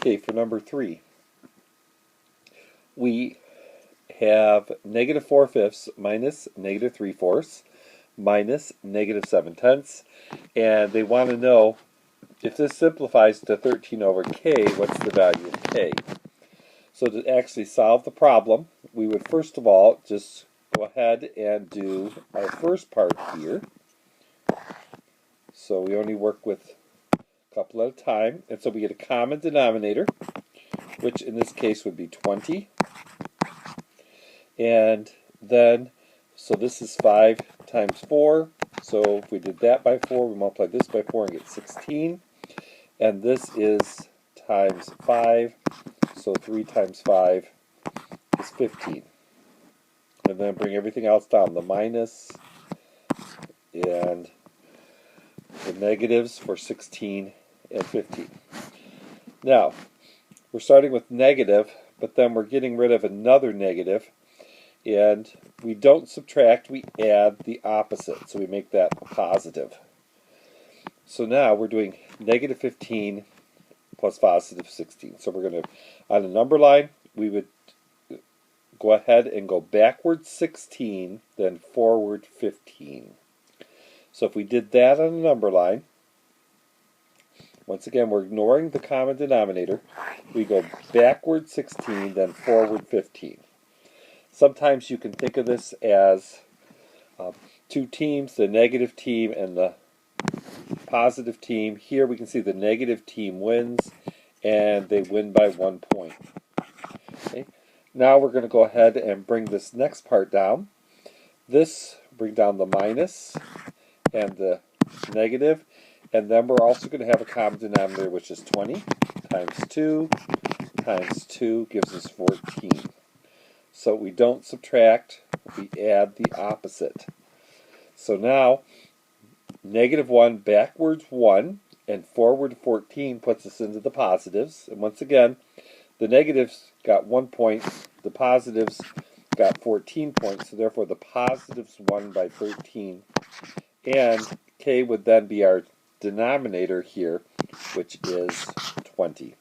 Okay, for number 3, we have negative 4/5 minus negative 3/4 minus negative 7/10, and they want to know if this simplifies to 13 over k, what's the value of k? So to actually solve the problem, we would first of all just go ahead and do our first part here. So we only work with a couple at a time, and so we get a common denominator, which in this case would be 20. And then, so this is 5 times 4. So if we did that by 4, we multiply this by 4 and get 16. And this is times 5. So 3 times 5 is 15. And then bring everything else down, the minus and the negatives for 16 and 15. Now, we're starting with negative, but then we're getting rid of another negative. And we don't subtract, we add the opposite. So we make that a positive. So now we're doing negative 15 plus positive 16. So we're going to, on a number line, we would go ahead and go backward 16, then forward 15. So if we did that on a number line, once again, we're ignoring the common denominator. We go backward 16, then forward 15. Sometimes you can think of this as two teams, the negative team and the positive team. Here we can see the negative team wins, and they win by 1 point. Okay. Now we're going to go ahead and bring this next part down. This, bring down the minus and the negative, and then we're also going to have a common denominator, which is 20 times 2 times 2 gives us 14. So we don't subtract, we add the opposite. So now, negative 1 backwards 1 and forward 14 puts us into the positives. And once again, the negatives got 1 point, the positives got 14 points, so therefore the positives won by 13. And k would then be our denominator here, which is 20.